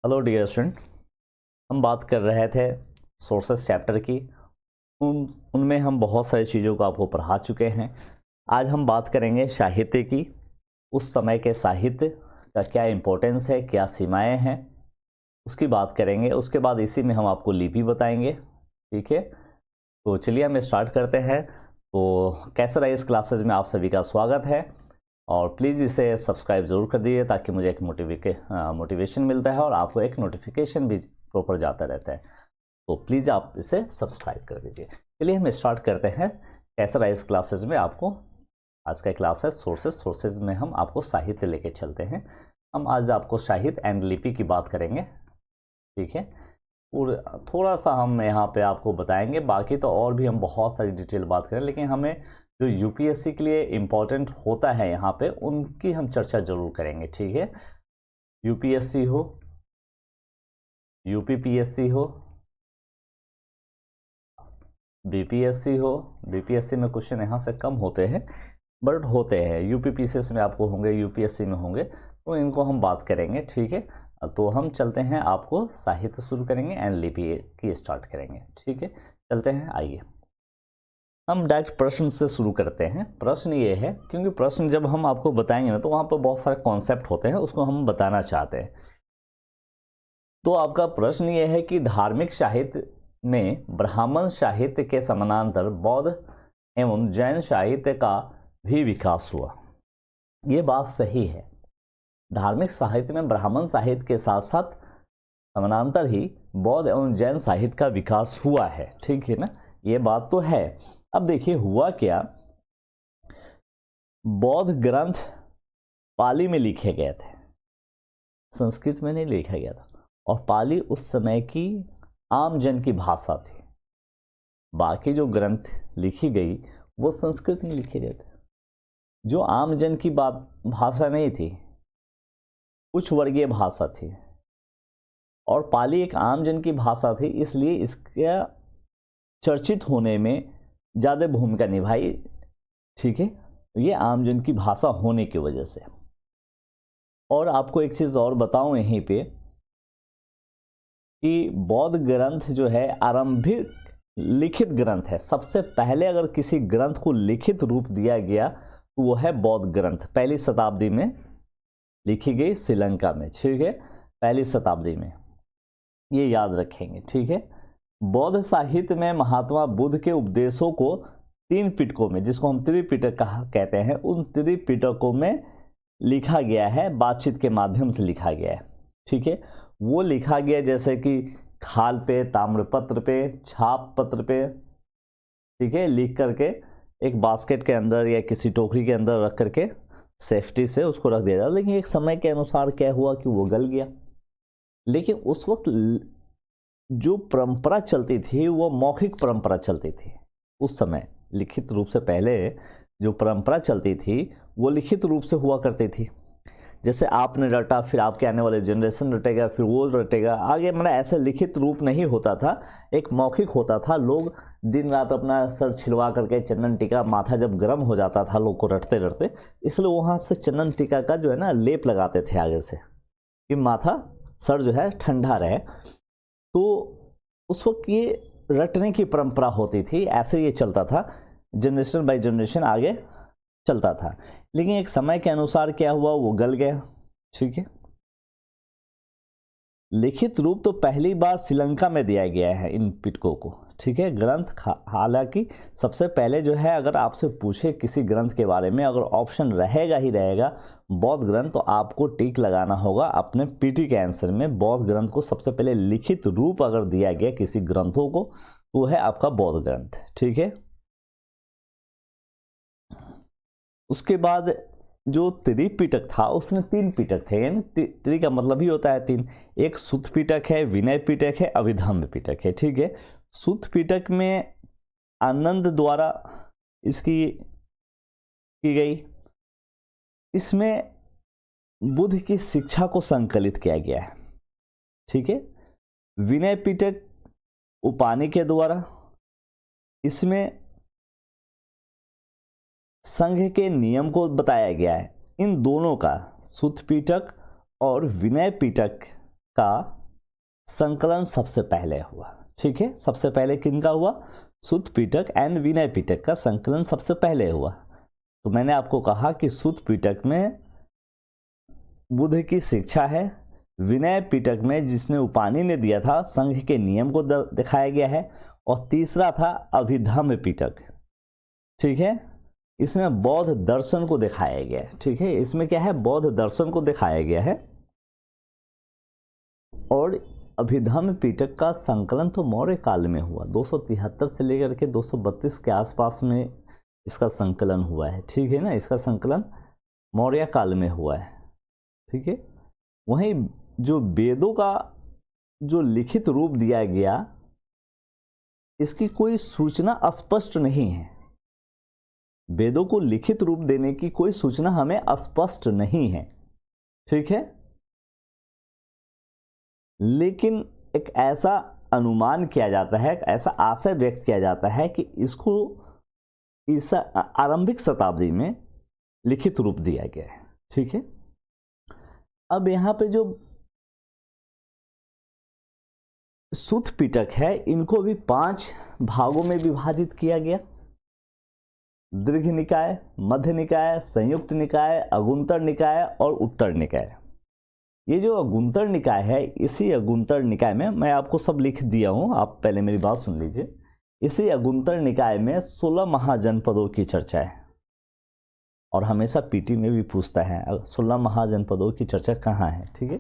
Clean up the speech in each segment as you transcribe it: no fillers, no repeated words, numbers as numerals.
Hello dear student, हम बात कर रहे थे सोर्सेस चैप्टर की। उनमें हम बहुत सारी चीज़ों को आपको पढ़ा चुके हैं। आज हम बात करेंगे साहित्य की। उस समय के साहित्य का क्या इम्पोर्टेंस है, क्या सीमाएं हैं, उसकी बात करेंगे। उसके बाद इसी में हम आपको लिपि बताएंगे। ठीक है, तो चलिए हम स्टार्ट करते हैं। तो कैसे रहा इस क्लासेज में आप सभी का स्वागत है, और प्लीज़ इसे सब्सक्राइब ज़रूर कर दीजिए ताकि मुझे एक मोटिवेशन मिलता है और आपको एक नोटिफिकेशन भी प्रॉपर जाता रहता है। तो प्लीज़ आप इसे सब्सक्राइब कर दीजिए। चलिए हम स्टार्ट करते हैं। कैसे रहा इस क्लासेज में आपको। आज का क्लास है सोर्सेज में हम आपको साहित्य लेके चलते हैं। हम आज आपको साहित्य एंड लिपि की बात करेंगे। ठीक है, और थोड़ा सा हम यहाँ पे आपको बताएंगे। बाकी तो और भी हम बहुत सारी डिटेल बात करें, लेकिन हमें जो यूपीएससी के लिए इम्पोर्टेंट होता है यहाँ पे उनकी हम चर्चा जरूर करेंगे। ठीक है, यूपीएससी हो, यूपीपीएससी हो, बीपीएससी हो। बीपीएससी में क्वेश्चन यहाँ से कम होते हैं बट होते हैं। यूपीपीसीएस में आपको होंगे, यूपीएससी में होंगे, तो इनको हम बात करेंगे। ठीक है, तो हम चलते हैं, आपको साहित्य शुरू करेंगे एंड लिपि की स्टार्ट करेंगे। ठीक है, चलते हैं। आइए हम डायरेक्ट प्रश्न से शुरू करते हैं। प्रश्न ये है, क्योंकि प्रश्न जब हम आपको बताएंगे ना तो वहाँ पर बहुत सारे कॉन्सेप्ट होते हैं, उसको हम बताना चाहते हैं। तो आपका प्रश्न ये है कि धार्मिक साहित्य में ब्राह्मण साहित्य के समानांतर बौद्ध एवं जैन साहित्य का भी विकास हुआ। ये बात सही है। धार्मिक साहित्य में ब्राह्मण साहित्य के साथ साथ समानांतर ही बौद्ध एवं जैन साहित्य का विकास हुआ है। ठीक है ना, ये बात तो है। अब देखिए हुआ क्या, बौद्ध ग्रंथ पाली में लिखे गए थे, संस्कृत में नहीं लिखा गया था। और पाली उस समय की आम जन की भाषा थी। बाकी जो ग्रंथ लिखी गई वो संस्कृत में लिखे गए थे, जो आम जन की बात भाषा नहीं थी, उच्च वर्गीय भाषा थी। और पाली एक आम जन की भाषा थी, इसलिए इसका चर्चित होने में ज़्यादा भूमिका निभाई। ठीक है, ये आम जन की भाषा होने की वजह से। और आपको एक चीज़ और बताऊं यहीं पे कि बौद्ध ग्रंथ जो है आरंभिक लिखित ग्रंथ है। सबसे पहले अगर किसी ग्रंथ को लिखित रूप दिया गया तो वो है बौद्ध ग्रंथ। पहली शताब्दी में लिखी गई श्रीलंका में। ठीक है, पहली शताब्दी में, ये याद रखेंगे। ठीक है, बौद्ध साहित्य में महात्मा बुद्ध के उपदेशों को 3 पिटकों में, जिसको हम त्रिपिटक कहते हैं, उन त्रिपिटकों में लिखा गया है, बातचीत के माध्यम से लिखा गया है। ठीक है, वो लिखा गया जैसे कि खाल पे, ताम्रपत्र पे, छाप पत्र पे, ठीक है, लिख करके एक बास्केट के अंदर या किसी टोकरी के अंदर रख करके सेफ्टी से उसको रख दिया जाता। लेकिन एक समय के अनुसार क्या हुआ कि वो गल गया। लेकिन उस वक्त जो परंपरा चलती थी वो मौखिक परंपरा चलती थी। उस समय लिखित रूप से पहले जो परंपरा चलती थी वो लिखित रूप से हुआ करती थी। जैसे आपने रटा, फिर आपके आने वाले जनरेशन रटेगा, फिर वो रटेगा आगे। मतलब ऐसे लिखित रूप नहीं होता था, एक मौखिक होता था। लोग दिन रात अपना सर छिलवा करके चंदन टीका, माथा जब गर्म हो जाता था लोग को रटते रटते, इसलिए वहाँ से चंदन टीका का जो है ना लेप लगाते थे आगे से, कि माथा सर जो है ठंडा रहे। तो उस वक्त ये रटने की परंपरा होती थी, ऐसे ये चलता था, जनरेशन बाय जनरेशन आगे चलता था। लेकिन एक समय के अनुसार क्या हुआ, वो गल गया। ठीक है, लिखित रूप तो पहली बार श्रीलंका में दिया गया है इन पिटकों को। ठीक है, ग्रंथ हालांकि सबसे पहले जो है, अगर आपसे पूछे किसी ग्रंथ के बारे में, अगर ऑप्शन रहेगा ही रहेगा बौद्ध ग्रंथ, तो आपको टिक लगाना होगा अपने पीटी के आंसर में। बौद्ध ग्रंथ को सबसे पहले लिखित रूप अगर दिया गया किसी ग्रंथों को तो है आपका बौद्ध ग्रंथ। ठीक है, उसके बाद जो त्रिपिटक था उसमें 3 पिटक थे। यानी त्रि का मतलब ही होता है 3। एक सुत्त पिटक है, विनय पिटक है, अभिधम्म पिटक है। ठीक है, सुत्त पिटक में आनंद द्वारा इसकी की गई, इसमें बुद्ध की शिक्षा को संकलित किया गया है। ठीक है, विनय पिटक उपानि के द्वारा, इसमें संघ के नियम को बताया गया है। इन दोनों का, सुत्त पिटक और विनय पिटक का संकलन सबसे पहले हुआ। ठीक है, सबसे पहले किनका हुआ? सुत पिटक एंड विनय पिटक का संकलन सबसे पहले हुआ। तो मैंने आपको कहा कि सुत पिटक में बुद्ध की शिक्षा है, विनय पिटक में जिसने उपानि ने दिया था संघ के नियम को दिखाया गया है, और तीसरा था अभिधम्म पिटक। ठीक है, इसमें बौद्ध दर्शन को दिखाया गया है। ठीक है, इसमें क्या है? बौद्ध दर्शन को दिखाया गया है। और अभिधम्म पिटक का संकलन तो मौर्य काल में हुआ, 273 से लेकर के 232 के आसपास में इसका संकलन हुआ है। ठीक है ना, इसका संकलन मौर्य काल में हुआ है। ठीक है, वहीं जो वेदों का जो लिखित रूप दिया गया, इसकी कोई सूचना स्पष्ट नहीं है। वेदों को लिखित रूप देने की कोई सूचना हमें स्पष्ट नहीं है। ठीक है, लेकिन एक ऐसा अनुमान किया जाता है, ऐसा आशय व्यक्त किया जाता है कि इसको इस आरंभिक शताब्दी में लिखित रूप दिया गया है। ठीक है, अब यहां पे जो सुत पिटक है, इनको भी 5 भागों में विभाजित किया गया। दीर्घ निकाय, मध्य निकाय, संयुक्त निकाय, अगुंतर निकाय और उत्तर निकाय। ये जो अगुंतर निकाय है, इसी अगुंतर निकाय में मैं आपको सब लिख दिया हूं, आप पहले मेरी बात सुन लीजिए। इसी अगुंतर निकाय में 16 महाजनपदों की चर्चा है, और हमेशा पीटी में भी पूछता है 16 महाजनपदों की चर्चा कहाँ है। ठीक है,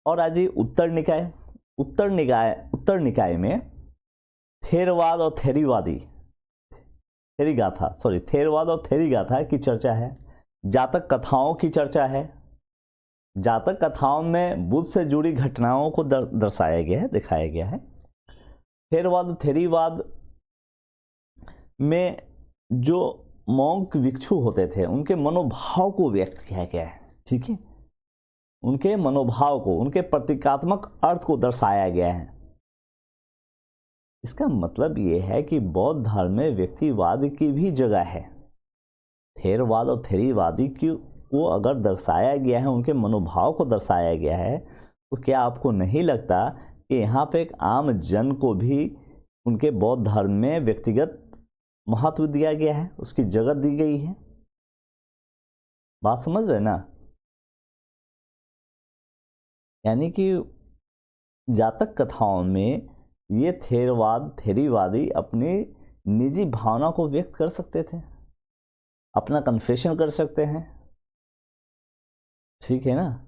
और आज ये उत्तर निकाय। उत्तर निकाय में थेरवाद और थेरवाद और थेरीगाथा की चर्चा है। जातक कथाओं की चर्चा है। जातक कथाओं में बुद्ध से जुड़ी घटनाओं को दर्शाया गया है, दिखाया गया है। थेरवाद थेरीवाद में जो मॉन्क भिक्षु होते थे, उनके मनोभाव को व्यक्त किया गया है। ठीक है, उनके मनोभाव को, उनके प्रतीकात्मक अर्थ को दर्शाया गया है। इसका मतलब यह है कि बौद्ध धर्म में व्यक्तिवाद की भी जगह है। थेरवाद और थेरीवादी को अगर दर्शाया गया है, उनके मनोभाव को दर्शाया गया है, तो क्या आपको नहीं लगता कि यहाँ पे एक आम जन को भी उनके बौद्ध धर्म में व्यक्तिगत महत्व दिया गया है, उसकी जगह दी गई है? बात समझ रहे ना? यानी कि जातक कथाओं में ये थेरीवादी अपनी निजी भावना को व्यक्त कर सकते थे, अपना कन्फेशन कर सकते हैं। ठीक है ना?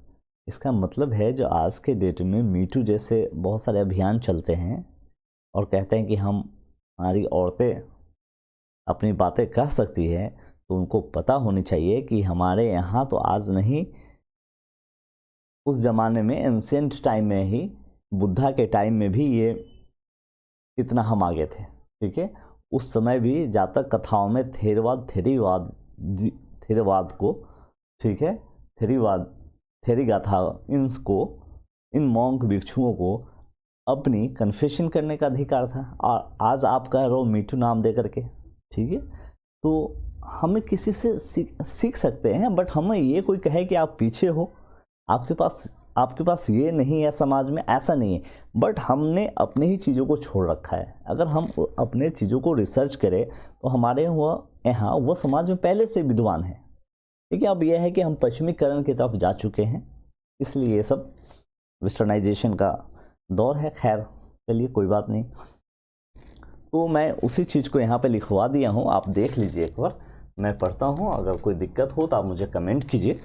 इसका मतलब है जो आज के डेट में मीटू जैसे बहुत सारे अभियान चलते हैं और कहते हैं कि हमारी औरतें अपनी बातें कह सकती है, तो उनको पता होनी चाहिए कि हमारे यहाँ तो आज नहीं, उस जमाने में एंशिएंट टाइम में ही, बुद्धा के टाइम में भी ये इतना हम आगे थे। ठीक है, उस समय भी जातक कथाओं में थेरवाद को, ठीक है, थेरीगाथा, इन मॉन्क भिक्षुओं को अपनी कन्फेशन करने का अधिकार था। और आज आप कह रहे हो मीटू नाम दे करके। ठीक है, तो हमें किसी से सीख सकते हैं, बट हमें ये कोई कहे कि आप पीछे हो, आपके पास ये नहीं है, समाज में ऐसा नहीं है। बट हमने अपने ही चीज़ों को छोड़ रखा है। अगर हम अपने चीज़ों को रिसर्च करें तो हमारे यहाँ वो समाज में पहले से विद्वान है। ठीक है, अब यह है कि हम पश्चिमीकरण की तरफ जा चुके हैं, इसलिए ये सब वेस्टर्नाइजेशन का दौर है। खैर चलिए, कोई बात नहीं। तो मैं उसी चीज़ को यहाँ पे लिखवा दिया हूँ, आप देख लीजिए एक बार। मैं पढ़ता हूँ, अगर कोई दिक्कत हो तो आप मुझे कमेंट कीजिए,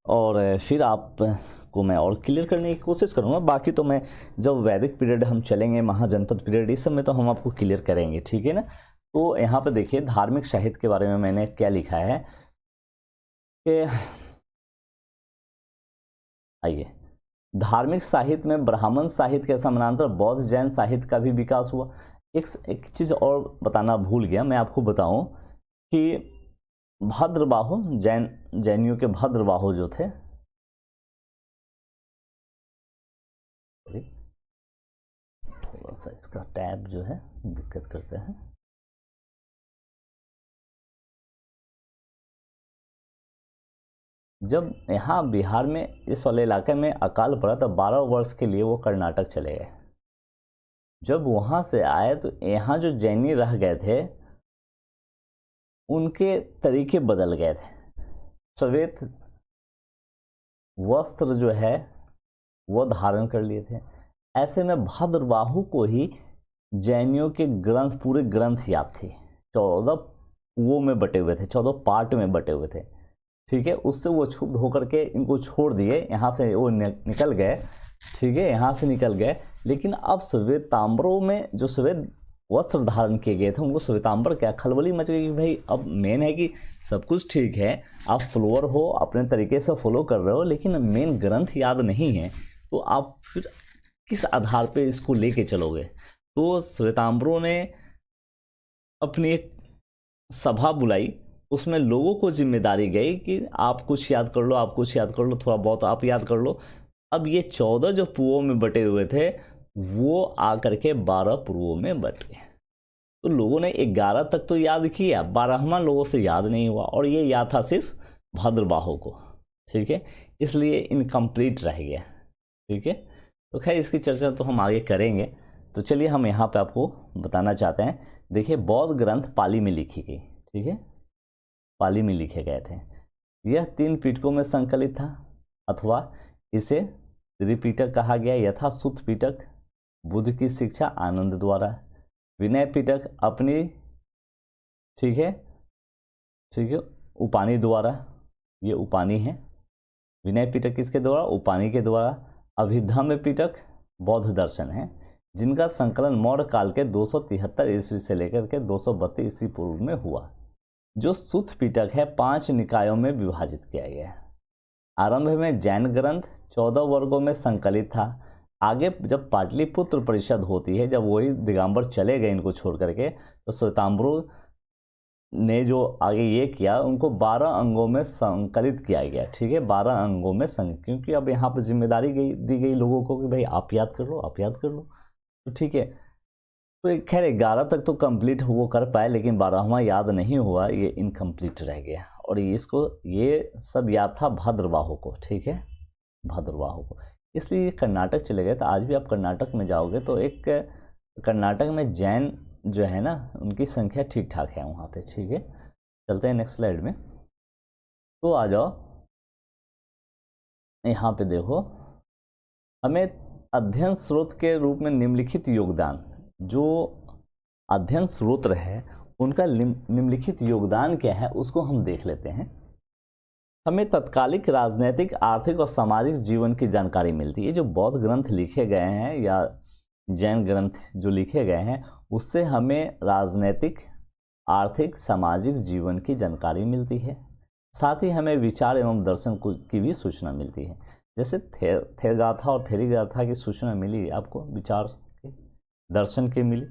और फिर आपको मैं और क्लियर करने की कोशिश करूँगा। बाकी तो मैं जब वैदिक पीरियड हम चलेंगे, महाजनपद पीरियड, इस सब में तो हम आपको क्लियर करेंगे। ठीक है ना? तो यहाँ पे देखिए, धार्मिक साहित्य के बारे में मैंने क्या लिखा है कि आइए, धार्मिक साहित्य में ब्राह्मण साहित्य के समानांतर बौद्ध जैन साहित्य का भी विकास हुआ। एक चीज़ और बताना भूल गया, मैं आपको बताऊं कि भद्रबाहु, जैनियों के भद्रबाहु जो थे, थोड़ा सा इसका टैब जो है दिक्कत करते हैं। जब यहाँ बिहार में इस वाले इलाके में अकाल पड़ा तो 12 वर्ष के लिए वो कर्नाटक चले गए। जब वहाँ से आए तो यहाँ जो जैनी रह गए थे उनके तरीके बदल गए थे। श्वेत वस्त्र जो है वो धारण कर लिए थे। ऐसे में भद्रबाहु को ही जैनियों के ग्रंथ, पूरे ग्रंथ याद थे। 14 वो में बटे हुए थे, 14 पार्ट में बटे हुए थे। ठीक है, उससे वो क्षुब्ध होकर के इनको छोड़ दिए, यहाँ से वो निकल गए। ठीक है, यहाँ से निकल गए। लेकिन अब श्वेतांबरों में जो श्वेत वस्त्र धारण किए गए थे उनको श्वेतांबर क्या खलबली मच गई कि भाई अब मेन है कि सब कुछ ठीक है, आप फॉलोअर हो, अपने तरीके से फॉलो कर रहे हो, लेकिन मेन ग्रंथ याद नहीं है, तो आप फिर किस आधार पे इसको लेके चलोगे। तो श्वेतांबरों ने अपनी एक सभा बुलाई, उसमें लोगों को जिम्मेदारी गई कि आप कुछ याद कर लो, आप कुछ याद कर लो, थोड़ा बहुत आप याद कर लो। अब ये 14 जो पूर्वों में बटे हुए थे वो आकर के 12 पूर्वों में बट गए। तो लोगों ने 11 तक तो याद किया, 12वां लोगों से याद नहीं हुआ, और ये याद था सिर्फ भद्रबाहु को। ठीक है, इसलिए इनकम्प्लीट रह गया। ठीक है, तो खैर इसकी चर्चा तो हम आगे करेंगे। तो चलिए हम यहाँ पे आपको बताना चाहते हैं। देखिए, बौद्ध ग्रंथ पाली में लिखी गई। ठीक है, पाली में लिखे गए थे। यह 3 पिटकों में संकलित था, अथवा इसे त्रिपिटक कहा गया, यथा सुत्त पिटक बुद्ध की शिक्षा आनंद द्वारा, विनय पिटक अपनी ठीक है उपानि द्वारा, ये उपानि है। विनय पिटक किसके द्वारा? उपानि के द्वारा। अभिधम्म पिटक बौद्ध दर्शन है, जिनका संकलन मौर्य काल के 273 ईस्वी से लेकर के 232 ईस्वी पूर्व में हुआ। जो सुत्त पिटक है 5 निकायों में विभाजित किया गया है। आरंभ में जैन ग्रंथ 14 वर्गों में संकलित था। आगे जब पाटलिपुत्र परिषद होती है, जब वही दिगंबर चले गए इनको छोड़ करके, तो श्वेतांबरों ने जो आगे ये किया, उनको 12 अंगों में संकलित किया गया। ठीक है, 12 अंगों में क्योंकि अब यहाँ पर जिम्मेदारी दी गई लोगों को कि भाई आप याद कर लो, आप याद कर लो। तो ठीक है, तो खैर 11 तक तो कंप्लीट वो कर पाए, लेकिन 12वां याद नहीं हुआ, ये इनकम्प्लीट रह गया। और ये सब याद था भद्रबाहु को। ठीक है, भद्रबाहु को, इसलिए कर्नाटक चले गए। तो आज भी आप कर्नाटक में जाओगे तो एक कर्नाटक में जैन जो है ना, उनकी संख्या ठीक ठाक है वहाँ पे। ठीक है, चलते हैं नेक्स्ट स्लाइड में। तो आ जाओ, यहाँ पे देखो, हमें अध्ययन स्रोत के रूप में निम्नलिखित योगदान, जो अध्ययन स्रोत है उनका निम्नलिखित योगदान क्या है उसको हम देख लेते हैं। हमें तत्कालिक राजनीतिक, आर्थिक और सामाजिक जीवन की जानकारी मिलती है। जो बौद्ध ग्रंथ लिखे गए हैं या जैन ग्रंथ जो लिखे गए हैं, उससे हमें राजनीतिक, आर्थिक, सामाजिक जीवन की जानकारी मिलती है। साथ ही हमें विचार एवं दर्शन की भी सूचना मिलती है। जैसे थेरगाथा और थेरीगाथा की सूचना मिली आपको, विचार की, दर्शन की मिली।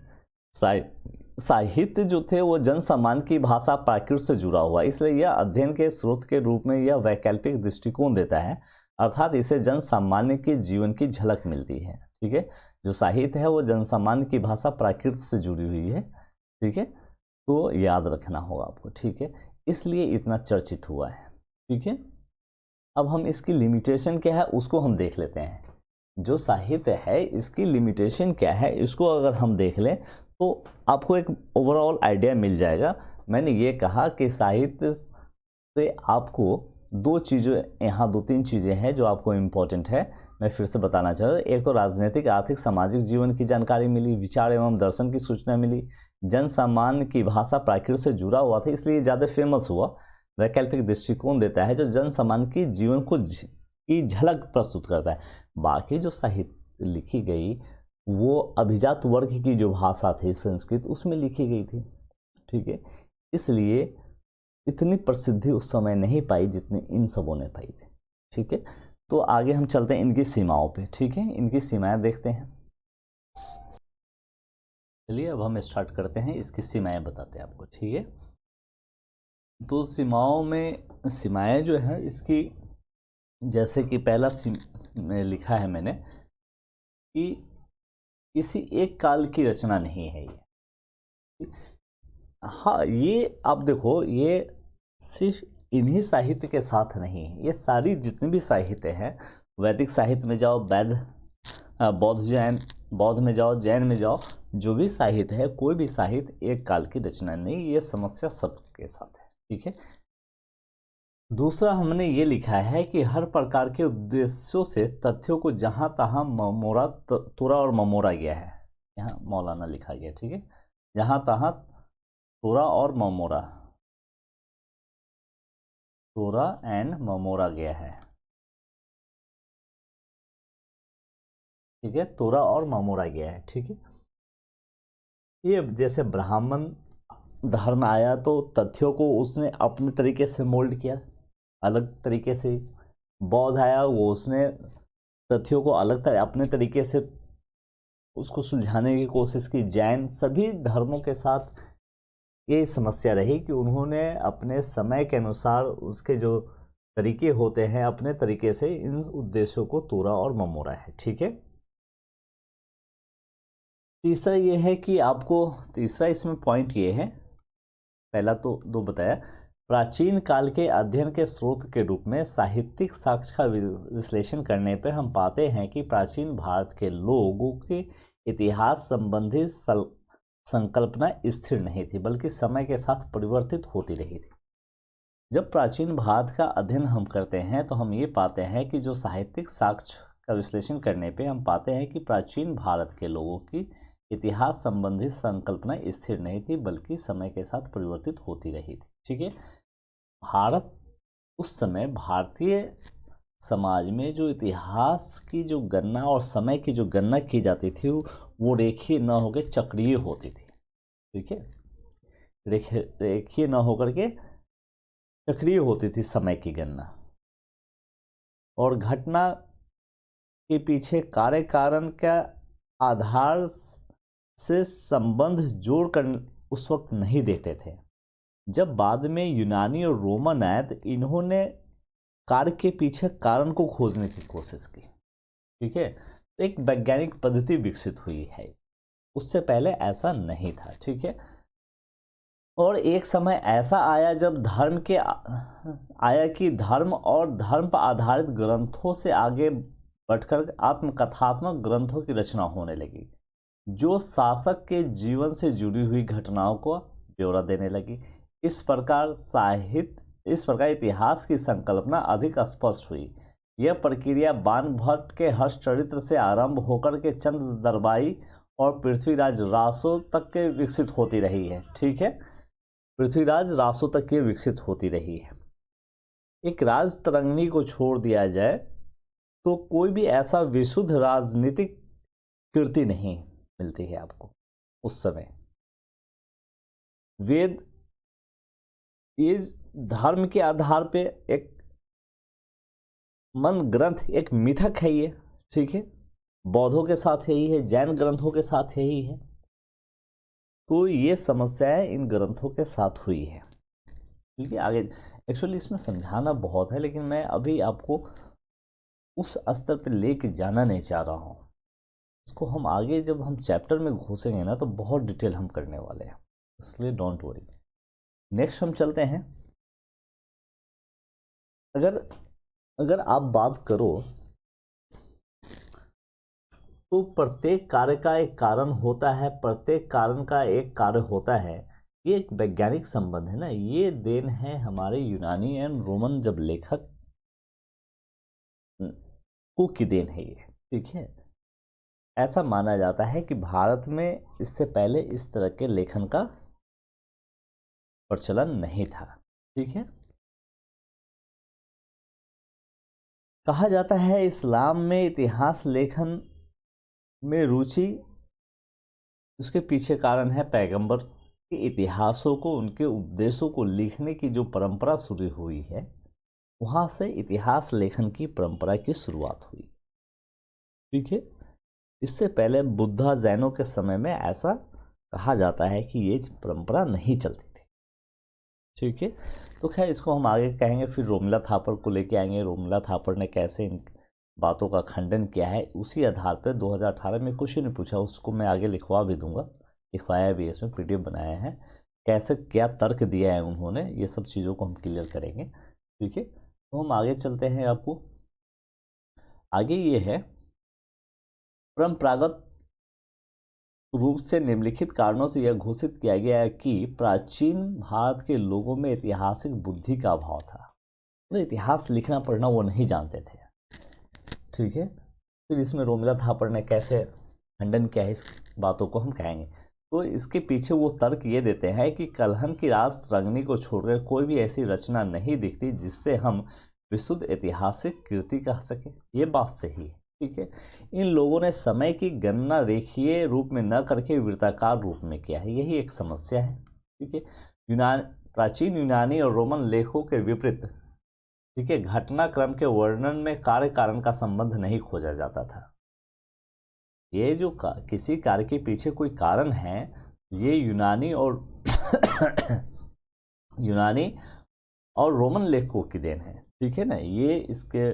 साहित्य जो थे वो जन सामान्य की भाषा प्राकृत से जुड़ा हुआ, इसलिए यह अध्ययन के स्रोत के रूप में यह वैकल्पिक दृष्टिकोण देता है, अर्थात इसे जन सामान्य के जीवन की झलक मिलती है। ठीक है, जो साहित्य है वो जन सामान्य की भाषा प्राकृत से जुड़ी हुई है। ठीक है, तो याद रखना होगा आपको। ठीक है, इसलिए इतना चर्चित हुआ है। ठीक है, अब हम इसकी लिमिटेशन क्या है उसको हम देख लेते हैं। जो साहित्य है इसकी लिमिटेशन क्या है, इसको अगर हम देख लें तो आपको एक ओवरऑल आइडिया मिल जाएगा। मैंने ये कहा कि साहित्य से आपको 2 चीज़ें, यहाँ 2-3 चीज़ें हैं जो आपको इम्पोर्टेंट है, मैं फिर से बताना चाहता हूँ। एक तो राजनीतिक, आर्थिक, सामाजिक जीवन की जानकारी मिली, विचार एवं दर्शन की सूचना मिली, जन सामान्य की भाषा प्राकृत से जुड़ा हुआ था, इसलिए ज़्यादा फेमस हुआ। वैकल्पिक दृष्टिकोण देता है जो जन सामान्य की जीवन को की झलक प्रस्तुत करता है। बाकी जो साहित्य लिखी गई वो अभिजात वर्ग की जो भाषा थी संस्कृत, उसमें लिखी गई थी। ठीक है, इसलिए इतनी प्रसिद्धि उस समय नहीं पाई जितनी इन सबों ने पाई थी। ठीक है, तो आगे हम चलते हैं इनकी सीमाओं पे। ठीक है, इनकी सीमाएं देखते हैं। चलिए अब हम स्टार्ट करते हैं, इसकी सीमाएं बताते हैं आपको। ठीक है, तो सीमाएं जो है इसकी, जैसे कि पहला लिखा है मैंने कि किसी एक काल की रचना नहीं है ये। हाँ, ये आप देखो, ये सिर्फ इन्हीं साहित्य के साथ नहीं है। ये सारी जितनी भी साहित्य हैं, वैदिक साहित्य में जाओ, बौद्ध में जाओ, जैन में जाओ, जो भी साहित्य है, कोई भी साहित्य एक काल की रचना नहीं, ये समस्या सबके साथ है। ठीक है। दूसरा हमने ये लिखा है कि हर प्रकार के उद्देश्यों से तथ्यों को जहां तहां तोड़ा और ममोड़ा गया है। यहाँ मौलाना लिखा गया। ठीक है। जहां तहां तोड़ा और ममोड़ा, तोड़ा एंड ममोड़ा गया है। ठीक है। तोड़ा और ममोड़ा गया है। ठीक है। ये जैसे ब्राह्मण धर्म आया तो तथ्यों को उसने अपने तरीके से मोल्ड किया, अलग तरीके से। बौद्ध आया, वो उसने तथ्यों को अपने तरीके से उसको सुलझाने की कोशिश की। जैन, सभी धर्मों के साथ ये समस्या रही कि उन्होंने अपने समय के अनुसार उसके जो तरीके होते हैं, अपने तरीके से इन उद्देश्यों को तोड़ा और ममोड़ा है। ठीक है। तीसरा ये है कि आपको, तीसरा इसमें पॉइंट ये है, पहला तो दो बताया, प्राचीन काल के अध्ययन के स्रोत के रूप में साहित्यिक साक्ष्य का विश्लेषण करने पर हम पाते हैं कि प्राचीन भारत के लोगों के इतिहास संबंधी संकल्पना स्थिर नहीं थी, बल्कि समय के साथ परिवर्तित होती रही थी। जब प्राचीन भारत का अध्ययन हम करते हैं तो हम ये पाते हैं कि जो साहित्यिक साक्ष्य का विश्लेषण करने पे हम पाते हैं कि प्राचीन भारत के लोगों की इतिहास संबंधी संकल्पना स्थिर नहीं थी, बल्कि समय के साथ परिवर्तित होती रही थी। ठीक है। भारत उस समय, भारतीय समाज में जो इतिहास की जो गणना और समय की जो गणना की जाती थी वो रेखीय न होकर चक्रीय होती थी। ठीक है। रेखीय न होकर के चक्रीय होती थी समय की गणना, और घटना के पीछे कार्य कारण का आधार से संबंध जोड़कर उस वक्त नहीं देखते थे। जब बाद में यूनानी और रोमन आए तो इन्होंने कार्य के पीछे कारण को खोजने की कोशिश की। ठीक है। तो एक वैज्ञानिक पद्धति विकसित हुई है, उससे पहले ऐसा नहीं था। ठीक है। और एक समय ऐसा आया जब धर्म और धर्म पर आधारित ग्रंथों से आगे बढ़कर आत्मकथात्मक ग्रंथों की रचना होने लगी, जो शासक के जीवन से जुड़ी हुई घटनाओं को ब्यौरा देने लगी। इस प्रकार इतिहास की संकल्पना अधिक स्पष्ट हुई। यह प्रक्रिया बाणभट्ट के हर्षचरित्र से आरंभ होकर के चंद दरबाई और पृथ्वीराज रासो तक के विकसित होती रही है। ठीक है। पृथ्वीराज रासो तक के विकसित होती रही है। एक राजतरंगिणी को छोड़ दिया जाए तो कोई भी ऐसा विशुद्ध राजनीतिक कृति नहीं मिलती है आपको उस समय। वेद ये धर्म के आधार पे एक मन ग्रंथ, एक मिथक है ये। ठीक है। बौद्धों के साथ यही है, जैन ग्रंथों के साथ यही है। तो ये समस्याएं इन ग्रंथों के साथ हुई है। ठीक है। आगे एक्चुअली इसमें समझाना बहुत है, लेकिन मैं अभी आपको उस स्तर पे लेके जाना नहीं चाह रहा हूँ। इसको हम आगे जब हम चैप्टर में घुसेंगे ना तो बहुत डिटेल हम करने वाले हैं, इसलिए डोंट वरी। नेक्स्ट हम चलते हैं। अगर आप बात करो तो प्रत्येक कार्य का एक कारण होता है, प्रत्येक कारण का एक कार्य होता है। ये एक वैज्ञानिक संबंध है ना, ये देन है हमारे यूनानी एंड रोमन जब लेखक को की देन है ये। ठीक है। ऐसा माना जाता है कि भारत में इससे पहले इस तरह के लेखन का प्रचलन नहीं था। ठीक है। कहा जाता है इस्लाम में इतिहास लेखन में रुचि, उसके पीछे कारण है पैगंबर के इतिहासों को, उनके उपदेशों को लिखने की जो परंपरा शुरू हुई है, वहां से इतिहास लेखन की परंपरा की शुरुआत हुई। ठीक है। इससे पहले बुद्धा जैनों के समय में ऐसा कहा जाता है कि ये परंपरा नहीं चलती थी। ठीक है। तो खैर इसको हम आगे कहेंगे, फिर रोमिला थापर को लेके आएंगे, रोमिला थापर ने कैसे इन बातों का खंडन किया है। उसी आधार पर 2018 में क्वेश्चन पूछा, उसको मैं आगे लिखवा भी दूंगा, लिखवाया भी, इसमें PDF बनाया है कैसे क्या तर्क दिया है उन्होंने, ये सब चीज़ों को हम क्लियर करेंगे। ठीक है, तो हम आगे चलते हैं। आपको आगे ये है, परंपरागत रूप से निम्नलिखित कारणों से यह घोषित किया गया है कि प्राचीन भारत के लोगों में ऐतिहासिक बुद्धि का अभाव था। तो इतिहास लिखना पढ़ना वो नहीं जानते थे। ठीक है, फिर इसमें रोमिला थापर ने कैसे खंडन किया है, इस बातों को हम कहेंगे। तो इसके पीछे वो तर्क ये देते हैं कि कलहन की रास रंगनी को छोड़कर कोई भी ऐसी रचना नहीं दिखती जिससे हम विशुद्ध ऐतिहासिक कृति कह सके। ये बात सही है। ठीक है, इन लोगों ने समय की गणना रेखीय रूप में न करके वृत्ताकार रूप में किया है, यही एक समस्या है। ठीक है, प्राचीन यूनानी और रोमन लेखों के विपरीत, ठीक है, घटनाक्रम के वर्णन में कार्य कारण का संबंध नहीं खोजा जाता था। ये जो किसी कार्य के पीछे कोई कारण है, ये यूनानी और रोमन लेखकों की देन है। ठीक है ना, ये इसके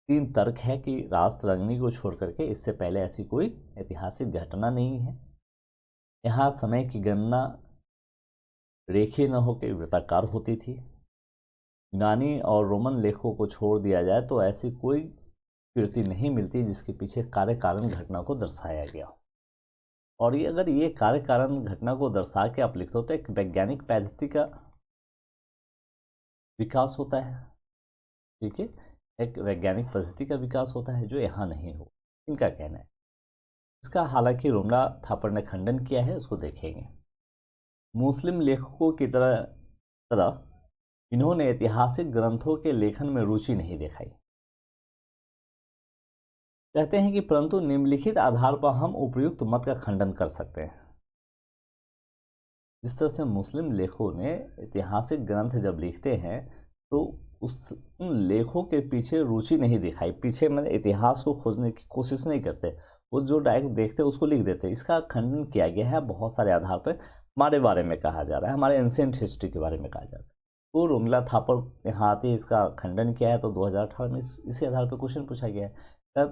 3 तर्क है कि रासरंगनी को छोड़ करके इससे पहले ऐसी कोई ऐतिहासिक घटना नहीं है। यहाँ समय की गणना रेखीय न होकर वृत्ताकार होती थी। यूनानी और रोमन लेखों को छोड़ दिया जाए तो ऐसी कोई कृति नहीं मिलती जिसके पीछे कार्य कारण घटना को दर्शाया गया हो। और ये अगर ये कार्य कारण घटना को दर्शा के आप लिखते हो तो एक वैज्ञानिक पद्धति का विकास होता है। ठीक है, एक वैज्ञानिक पद्धति का विकास होता है जो यहाँ नहीं हो, इनका कहना है। इसका हालांकि रोमिला थापर ने खंडन किया है, उसको देखेंगे। मुस्लिम लेखकों की तरह इन्होंने ऐतिहासिक ग्रंथों के लेखन में रुचि नहीं दिखाई। कहते हैं कि परंतु निम्नलिखित आधार पर हम उपयुक्त मत का खंडन कर सकते हैं। जिस तरह से मुस्लिम लेखकों ने ऐतिहासिक ग्रंथ जब लिखते हैं तो उन लेखों के पीछे रुचि नहीं दिखाई, पीछे मैंने इतिहास को खोजने की कोशिश नहीं करते, वो जो डायरेक्ट देखते उसको लिख देते। इसका खंडन किया गया है बहुत सारे आधार पर। हमारे बारे में कहा जा रहा है, हमारे एंशिएंट हिस्ट्री के बारे में कहा जा रहा है। तो रोमिला थापर यहाँ आते इसका खंडन किया है। तो 2018 में इसी आधार पर क्वेश्चन पूछा गया है।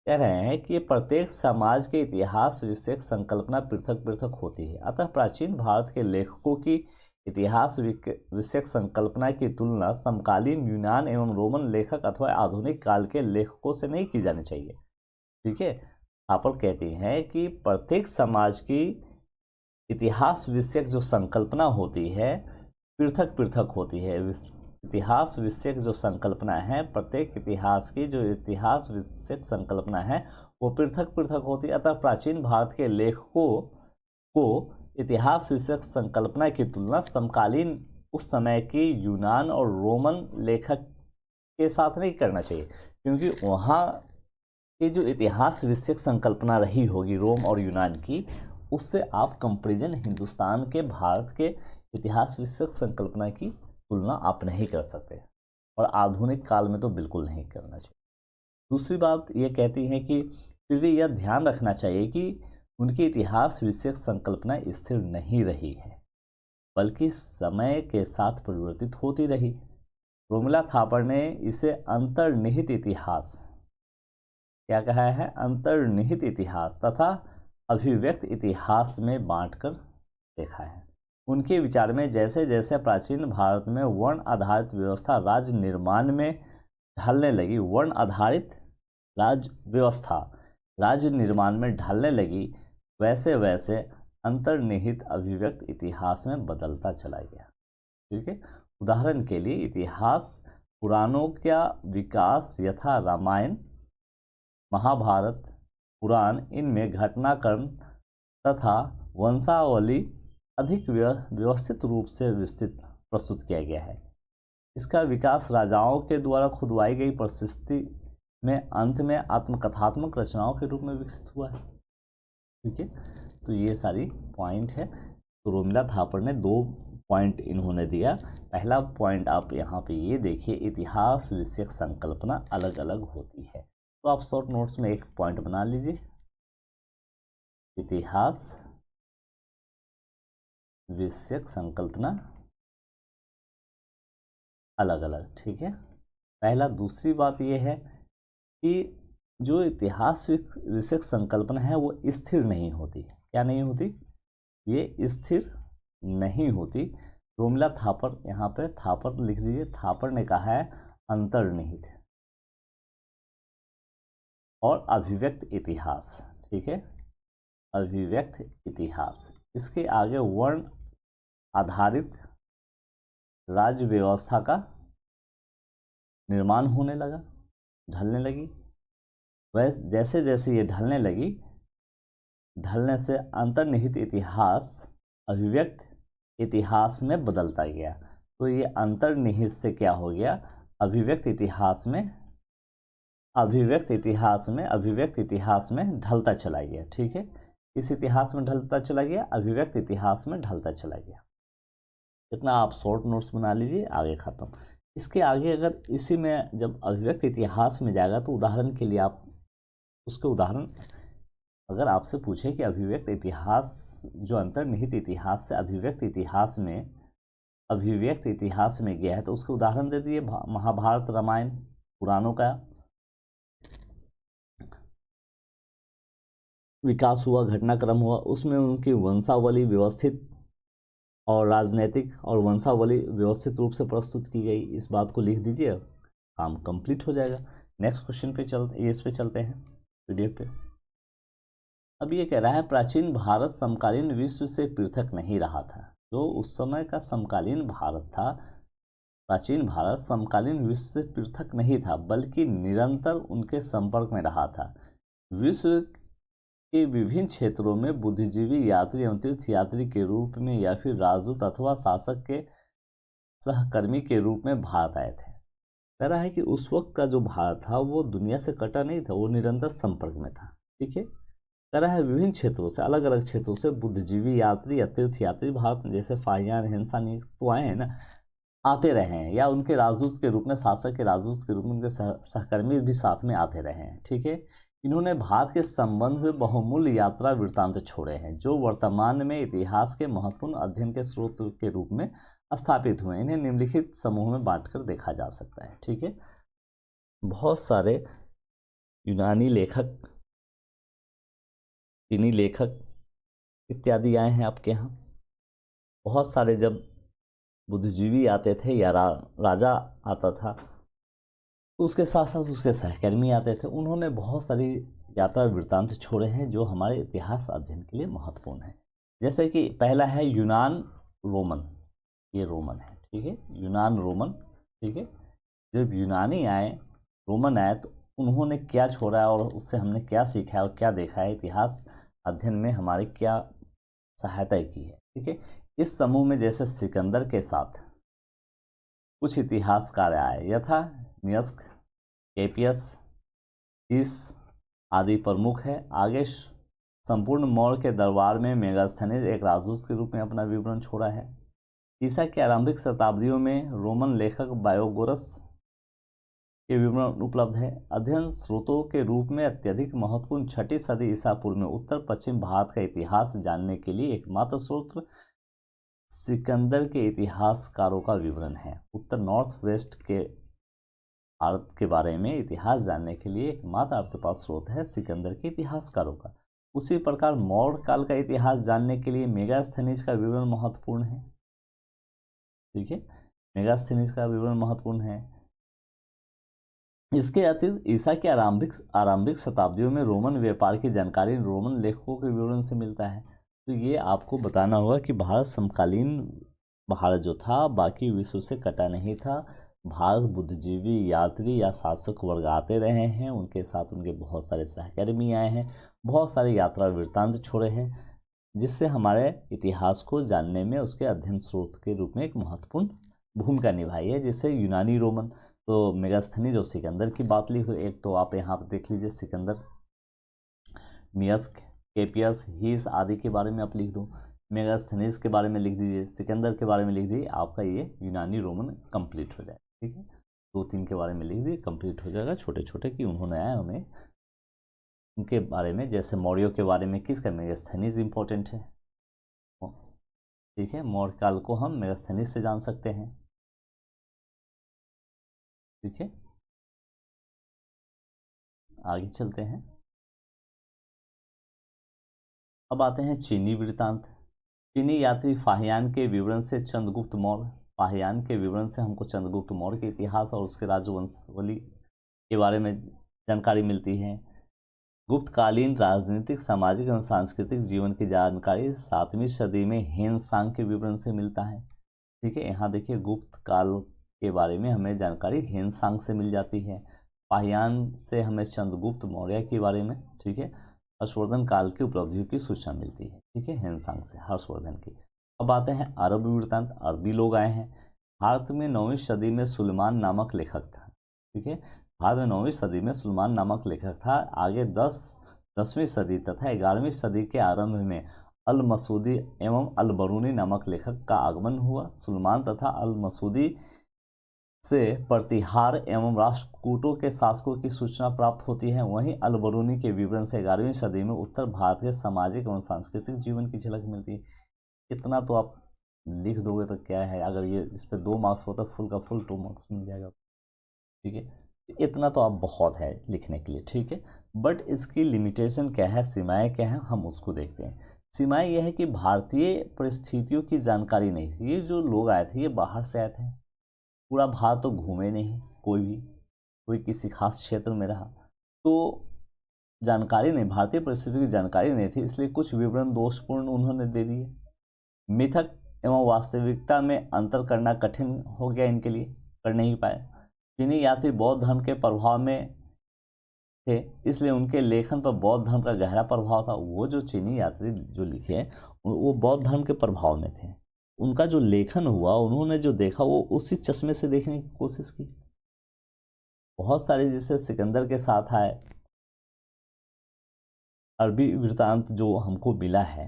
कह रहे हैं कि प्रत्येक समाज के इतिहास विषयक संकल्पना पृथक पृथक होती है, अतः प्राचीन भारत के लेखकों की इतिहास विषयक संकल्पना की तुलना समकालीन यूनान एवं रोमन लेखक अथवा आधुनिक काल के लेखकों से नहीं की जानी चाहिए। ठीक है, थापर कहती हैं कि प्रत्येक समाज की इतिहास विषयक जो संकल्पना होती है पृथक पृथक होती है। इतिहास विषयक जो संकल्पना है, प्रत्येक इतिहास की जो इतिहास विषयक संकल्पना है वो पृथक पृथक होती है, अतः प्राचीन भारत के लेखकों को इतिहास विषयक संकल्पना की तुलना समकालीन उस समय के यूनान और रोमन लेखक के साथ नहीं करना चाहिए, क्योंकि वहाँ की जो इतिहास विषयक संकल्पना रही होगी रोम और यूनान की, उससे आप कंपैरिजन हिंदुस्तान के भारत के इतिहास विषयक संकल्पना की तुलना आप नहीं कर सकते, और आधुनिक काल में तो बिल्कुल नहीं करना चाहिए। दूसरी बात ये कहती है कि फिर भी यह ध्यान रखना चाहिए कि उनकी इतिहास विषयक संकल्पना स्थिर नहीं रही है, बल्कि समय के साथ परिवर्तित होती रही। रोमिला थापर ने इसे अंतर्निहित इतिहास क्या कहा है, अंतर्निहित इतिहास तथा अभिव्यक्त इतिहास में बांटकर देखा है। उनके विचार में जैसे जैसे प्राचीन भारत में वर्ण आधारित व्यवस्था राज्य निर्माण में ढलने लगी, वर्ण आधारित राज्य व्यवस्था राज्य निर्माण में ढलने लगी, वैसे वैसे अंतर्निहित अभिव्यक्त इतिहास में बदलता चला गया। ठीक है, उदाहरण के लिए इतिहास पुराणों का विकास यथा रामायण, महाभारत, पुराण, इनमें घटनाक्रम तथा वंशावली अधिक व्यवस्थित रूप से विस्तृत प्रस्तुत किया गया है। इसका विकास राजाओं के द्वारा खुदवाई गई परिस्थिति में अंत में आत्मकथात्मक रचनाओं के रूप में विकसित हुआ है। ठीक है, तो ये सारी पॉइंट है। तो रोमिला थापर ने 2 पॉइंट इन्होंने दिया। पहला पॉइंट आप यहाँ पे ये देखिए, इतिहास विषयक संकल्पना अलग अलग होती है। तो आप शॉर्ट नोट्स में एक पॉइंट बना लीजिए, इतिहास विषयक संकल्पना अलग अलग। ठीक है, पहला। दूसरी बात यह है कि जो इतिहास विषयक संकल्पना है वो स्थिर नहीं होती। क्या नहीं होती? ये स्थिर नहीं होती। रोमिला थापर, यहाँ पे थापर लिख दीजिए, थापर ने कहा है अंतर्निहित और अभिव्यक्त इतिहास। ठीक है, अभिव्यक्त इतिहास। इसके आगे वर्ण आधारित राज्य व्यवस्था का निर्माण होने लगा, ढलने लगी। वैसे जैसे जैसे ये ढलने लगी, ढलने से अंतर्निहित इतिहास अभिव्यक्त इतिहास में बदलता गया। तो ये अंतर्निहित से क्या हो गया, अभिव्यक्त इतिहास में, अभिव्यक्त इतिहास में ढलता चला गया। ठीक है, इस इतिहास में ढलता चला गया, अभिव्यक्त इतिहास में ढलता चला गया। इतना आप शॉर्ट नोट्स बना लीजिए, आगे खत्म। इसके आगे अगर इसी में जब अभिव्यक्त इतिहास में जाएगा तो उदाहरण के लिए आप उसके उदाहरण, अगर आपसे पूछे कि अभिव्यक्त इतिहास जो अंतर्निहित इतिहास से अभिव्यक्त इतिहास में गया है तो उसके उदाहरण दे दिए। महाभारत, रामायण, पुराणों का विकास हुआ, घटनाक्रम हुआ, उसमें उनकी वंशावली व्यवस्थित और राजनीतिक और वंशावली व्यवस्थित रूप से प्रस्तुत की गई। इस बात को लिख दीजिए, काम कंप्लीट हो जाएगा। नेक्स्ट क्वेश्चन पे इस पे चलते हैं पीडीएफ पे। अब ये कह रहा है प्राचीन भारत समकालीन विश्व से पृथक नहीं रहा था। जो उस समय का समकालीन भारत था, प्राचीन भारत समकालीन विश्व से पृथक नहीं था बल्कि निरंतर उनके संपर्क में रहा था। विश्व के विभिन्न क्षेत्रों में बुद्धिजीवी, यात्री एवं तीर्थयात्री के रूप में या फिर राजदूत अथवा शासक के सहकर्मी के रूप में भारत आए थे। कह रहा है कि उस वक्त का जो भारत था वो दुनिया से कटा नहीं था, वो निरंतर संपर्क में था। ठीक है, कह रहा है विभिन्न क्षेत्रों से, अलग अलग क्षेत्रों से बुद्धिजीवी, यात्री या तीर्थयात्री भारत में, जैसे फाहियान, हिंसा तो आए हैं ना, आते रहे हैं, या उनके राजदूत के रूप में, शासक के राजदूत के रूप में उनके सहकर्मी भी साथ में आते रहे हैं। ठीक है, इन्होंने भारत के संबंध में बहुमूल्य यात्रा वृत्तांत छोड़े हैं जो वर्तमान में इतिहास के महत्वपूर्ण अध्ययन के स्रोत के रूप में स्थापित हुए। इन्हें निम्नलिखित समूह में बांटकर देखा जा सकता है। ठीक है, बहुत सारे यूनानी लेखक, चीनी लेखक इत्यादि आए हैं आपके यहाँ। बहुत सारे जब बुद्धिजीवी आते थे या राजा आता था तो उसके साथ साथ उसके सहकर्मी आते थे। उन्होंने बहुत सारी यात्रा वृत्तांत छोड़े हैं जो हमारे इतिहास अध्ययन के लिए महत्वपूर्ण है। जैसे कि पहला है यूनान रोमन, ये रोमन है। ठीक है, यूनान रोमन। ठीक है, जब यूनानी आए, रोमन आए, तो उन्होंने क्या छोड़ा है और उससे हमने क्या सीखा है और क्या देखा है, इतिहास अध्ययन में हमारी क्या सहायता की है। ठीक है, इस समूह में जैसे सिकंदर के साथ कुछ इतिहासकार आए, यथा नियस्क, केपियस, इस आदि प्रमुख है। आगे संपूर्ण मौर्य के दरबार में मेगास्थनीज एक राजदूत के रूप में अपना विवरण छोड़ा है। ईसा की आरंभिक शताब्दियों में रोमन लेखक बायोगोरस के विवरण उपलब्ध है। अध्ययन स्रोतों के रूप में अत्यधिक महत्वपूर्ण 6ठी सदी ईसा पूर्व में उत्तर पश्चिम भारत का इतिहास जानने के लिए एकमात्र स्रोत सिकंदर के इतिहासकारों का विवरण है। उत्तर नॉर्थ वेस्ट के भारत के बारे में इतिहास जानने के लिए एकमात्र आपके पास स्रोत है सिकंदर के इतिहासकारों का। उसी प्रकार मौर्य काल का इतिहास जानने के लिए मेगास्थनीज का विवरण महत्वपूर्ण है। ठीक है, मेगास्थनीज का विवरण महत्वपूर्ण है। इसके अतिरिक्त ईसा की आरंभिक शताब्दियों में रोमन व्यापार की जानकारी रोमन लेखकों के विवरण से मिलता है। तो ये आपको बताना होगा कि भारत समकालीन भारत जो था बाकी विश्व से कटा नहीं था। भारत बुद्धिजीवी, यात्री या शासक वर्ग आते रहे हैं, उनके साथ उनके बहुत सारे सहकर्मी आए हैं, बहुत सारे यात्रा वृत्तांत छोड़े हैं, जिससे हमारे इतिहास को जानने में उसके अध्ययन स्रोत के रूप में एक महत्वपूर्ण भूमिका निभाई है। जिससे यूनानी रोमन, तो मेगास्थनी जो सिकंदर की बात लिख दो, एक तो आप यहाँ पर देख लीजिए सिकंदर, नियस्क, केपियस, हीस आदि के बारे में आप लिख दो, मेगास्थनीज के बारे में लिख दीजिए, सिकंदर के बारे में लिख दीजिए, आपका ये यूनानी रोमन कंप्लीट हो जाए। ठीक है, 2-3 के बारे में लिख दिए, कंप्लीट हो जाएगा। छोटे छोटे कि उन्होंने आया हमें उनके बारे में, जैसे मौर्यों के बारे में किसका, मेगास्थनीज इंपॉर्टेंट है। ठीक है, मौर्य काल को हम मेगास्थनीज से जान सकते हैं। ठीक है, आगे चलते हैं। अब आते हैं चीनी वृत्तांत। चीनी यात्री फाहियान के विवरण से चंद्रगुप्त मौर्य, फाहियान के विवरण से हमको चंद्रगुप्त मौर्य के इतिहास और उसके राजवंशावली के बारे में जानकारी मिलती है। गुप्तकालीन राजनीतिक, सामाजिक एवं सांस्कृतिक जीवन की जानकारी 7वीं सदी में हेनसांग के विवरण से मिलता है। ठीक है, यहाँ देखिए गुप्त काल के बारे में हमें जानकारी हेनसांग से मिल जाती है। फाहियान से हमें चंद्रगुप्त मौर्य के बारे में, ठीक है, हर्षवर्धन काल की उपलब्धियों की सूचना मिलती है। ठीक है, हेनसांग से हर्षवर्धन की। अब आते हैं अरब वृत्तांत, अरबी लोग आए हैं। भारत में 9वीं सदी में सुलेमान नामक लेखक था। ठीक है, भारत में 9वीं सदी में सुलेमान नामक लेखक था। आगे 10वीं सदी तथा 11वीं सदी के आरंभ में अल मसूदी एवं अल बरूनी नामक लेखक का आगमन हुआ। सुलेमान तथा अल मसूदी से प्रतिहार एवं राष्ट्रकूटों के शासकों की सूचना प्राप्त होती है। वहीं अल बरूनी के विवरण से 11वीं सदी में उत्तर भारत के सामाजिक एवं सांस्कृतिक जीवन की झलक मिलती है। इतना तो आप लिख दोगे तो क्या है, अगर ये इस पर 2 मार्क्स होता फुल का फुल 2 मार्क्स मिल जाएगा। ठीक है, इतना तो आप बहुत है लिखने के लिए। ठीक है, बट इसकी लिमिटेशन क्या है, सीमाएं क्या है, हम उसको देखते हैं। सीमाएं यह है कि भारतीय परिस्थितियों की जानकारी नहीं थी। ये जो लोग आए थे ये बाहर से आए थे, पूरा भारत तो घूमे नहीं कोई किसी खास क्षेत्र में रहा, तो जानकारी नहीं, भारतीय परिस्थितियों की जानकारी नहीं थी, इसलिए कुछ विवरण दोषपूर्ण उन्होंने दे दिए। मिथक एवं वास्तविकता में अंतर करना कठिन हो गया इनके लिए, कर नहीं पाए। चीनी यात्री बौद्ध धर्म के प्रभाव में थे, इसलिए उनके लेखन पर बौद्ध धर्म का गहरा प्रभाव था। वो जो चीनी यात्री जो लिखे वो बौद्ध धर्म के प्रभाव में थे। उनका जो लेखन हुआ, उन्होंने जो देखा वो उसी चश्मे से देखने की कोशिश की। बहुत सारे जैसे सिकंदर के साथ आए अरबी वृत्तांत जो हमको मिला है,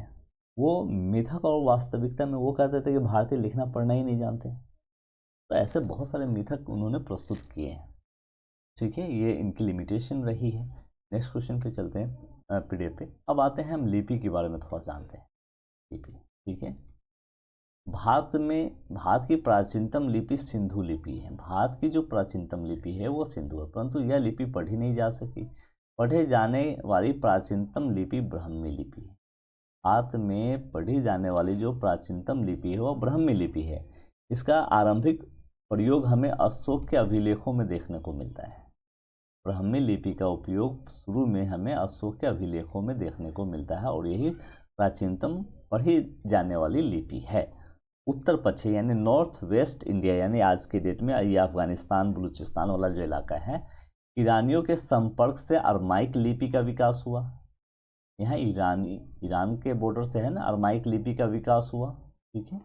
वो मिथक और वास्तविकता में वो कहते थे कि भारतीय लिखना पढ़ना ही नहीं जानते। तो ऐसे बहुत सारे मिथक उन्होंने प्रस्तुत किए हैं। ठीक है, ये इनकी लिमिटेशन रही है। नेक्स्ट क्वेश्चन पे चलते हैं पीडीएफ पे। अब आते हैं हम लिपि के बारे में थोड़ा जानते हैं। लिपि, ठीक है, भारत की प्राचीनतम लिपि सिंधु लिपि है। भारत की जो प्राचीनतम लिपि है वो सिंधु है, परंतु यह लिपि पढ़ी नहीं जा सकी। पढ़े जाने वाली प्राचीनतम लिपि ब्राह्मी लिपि है। भारत में पढ़ी जाने वाली जो प्राचीनतम लिपि है वह ब्राह्मी लिपि है। इसका आरंभिक प्रयोग हमें अशोक के अभिलेखों में देखने को मिलता है। ब्राह्मी लिपि का उपयोग शुरू में हमें अशोक के अभिलेखों में देखने को मिलता है और यही प्राचीनतम पढ़ी जाने वाली लिपि है। उत्तर पश्चिम यानी नॉर्थ वेस्ट इंडिया, यानी आज के डेट में ये अफगानिस्तान बलूचिस्तान वाला जो इलाका है, ईरानियों के संपर्क से अरमाइक लिपि का विकास हुआ। यहाँ ईरान के बॉर्डर से है ना, अरमाइक लिपि का विकास हुआ। ठीक है,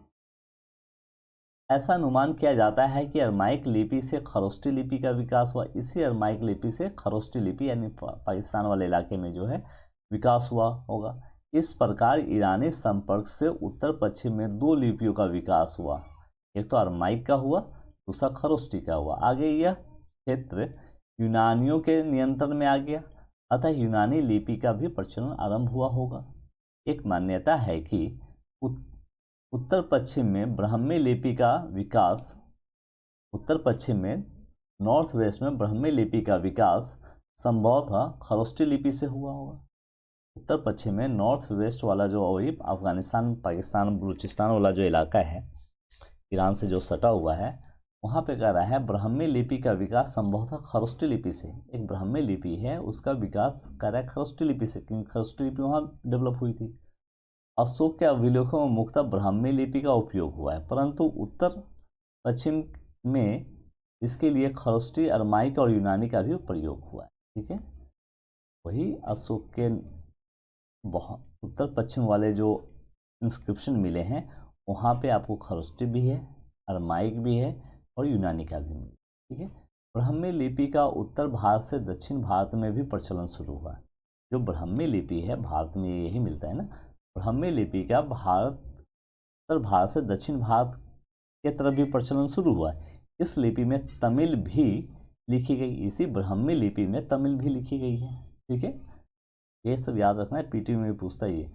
ऐसा अनुमान किया जाता है कि अरमाइक लिपि से खरोष्टी लिपि का विकास हुआ। इसी अरमाइक लिपि से खरोष्टी लिपि यानी पाकिस्तान वाले इलाके में जो है विकास हुआ होगा। इस प्रकार ईरानी संपर्क से उत्तर पश्चिम में 2 लिपियों का विकास हुआ। एक तो अरमाइक का हुआ, दूसरा खरोष्टी का हुआ। आगे यह क्षेत्र यूनानियों के नियंत्रण में आ गया, अतः यूनानी लिपि का भी प्रचलन आरंभ हुआ होगा। एक मान्यता है कि उत्तर पश्चिम में ब्राह्मी लिपि का विकास, उत्तर पश्चिम में नॉर्थ वेस्ट में ब्राह्मी लिपि का विकास संभवतः खरोष्टी लिपि से हुआ होगा। उत्तर पश्चिम में नॉर्थ वेस्ट वाला जो वही अफगानिस्तान पाकिस्तान बलूचिस्तान वाला जो इलाका है, ईरान से जो सटा हुआ है, वहाँ पे कह रहा है ब्राह्मी लिपि का विकास संभवतः खरोष्टी लिपि से। एक ब्राह्मी लिपि है उसका विकास कर रहा है खरोष्टी लिपि से, क्योंकि खरोष्टी लिपि वहाँ डेवलप हुई थी। अशोक के अभिलेखों में मुख्यतः ब्राह्मी लिपि का उपयोग हुआ है, परंतु उत्तर पश्चिम में इसके लिए खरोष्टी, अरमाइक और यूनानी का भी प्रयोग हुआ है। ठीक है, वही अशोक के उत्तर पश्चिम वाले जो इंस्क्रिप्शन मिले हैं वहाँ पे आपको खरोष्टी भी है, अरमाइक भी है और यूनानी का भी मिला। ठीक है, ब्राह्मी लिपि का उत्तर भारत से दक्षिण भारत में भी प्रचलन शुरू हुआ। जो ब्राह्मी लिपि है भारत में यही मिलता है ना, ब्राह्मी लिपि का उत्तर भारत से दक्षिण भारत के तरफ भी प्रचलन शुरू हुआ। इस लिपि में तमिल भी लिखी गई, इसी ब्राह्मी लिपि में तमिल भी लिखी गई है। ठीक है, ये सब याद रखना है, पीटी में भी पूछता है ये।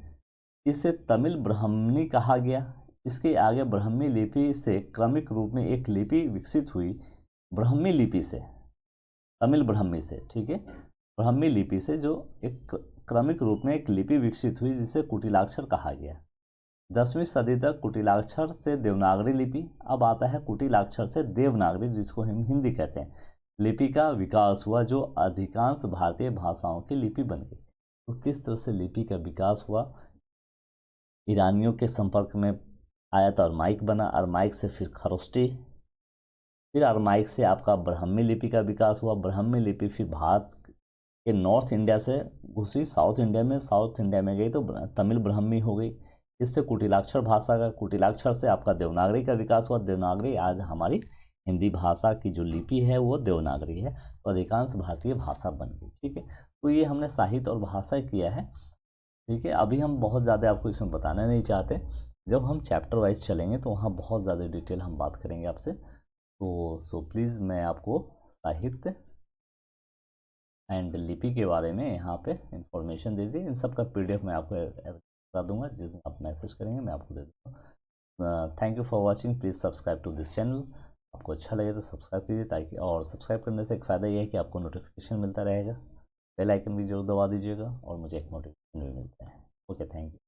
इसे तमिल ब्राह्मणी कहा गया। इसके आगे ब्राह्मी लिपि से क्रमिक रूप में एक लिपि विकसित हुई, ब्राह्मी लिपि से, तमिल ब्राह्मी से। ठीक है, ब्राह्मी लिपि से जो एक क्रमिक रूप में एक लिपि विकसित हुई जिसे कुटिलाक्षर कहा गया। 10वीं सदी तक कुटिलाक्षर से देवनागरी लिपि, अब आता है कुटिलाक्षर से देवनागरी, जिसको हम हिंदी कहते हैं, लिपि का विकास हुआ, जो अधिकांश भारतीय भाषाओं की लिपि बन गई। तो किस तरह से लिपि का विकास हुआ? ईरानियों के संपर्क में आया तो अरमाइक बना, अरमाइक से फिर खरोष्टी, फिर अरमाइक से आपका ब्राह्मी लिपि का विकास हुआ, ब्राह्मी लिपि फिर भारत के नॉर्थ इंडिया से घुसी साउथ इंडिया में, साउथ इंडिया में गई तो तमिल ब्राह्मी हो गई। इससे कुटिलाक्षर भाषा का, कुटिलाक्षर से आपका देवनागरी का विकास हुआ। देवनागरी आज हमारी हिंदी भाषा की जो लिपि है वो देवनागरी है, तो अधिकांश भारतीय भाषा बन गई। ठीक है, तो ये हमने साहित्य और भाषा किया है। ठीक है, अभी हम बहुत ज़्यादा आपको इसमें बताना नहीं चाहते, जब हम चैप्टर वाइज चलेंगे तो वहाँ बहुत ज़्यादा डिटेल हम बात करेंगे आपसे। तो सो प्लीज़ मैं आपको साहित्य एंड लिपि के बारे में यहाँ पे इंफॉर्मेशन दे दी। इन सब का पीडीएफ मैं आपको करा दूंगा, जिस दिन आप मैसेज करेंगे मैं आपको दे दूँगा। Thank you for watching, please subscribe to this channel. आपको अच्छा लगे तो सब्सक्राइब कीजिए, ताकि, और सब्सक्राइब करने से एक फ़ायदा ये है कि आपको नोटिफिकेशन मिलता रहेगा, बेल आइकन भी जरूर दबा दीजिएगा और मुझे एक नोटिफिकेशन भी मिलता है। Okay, thank you.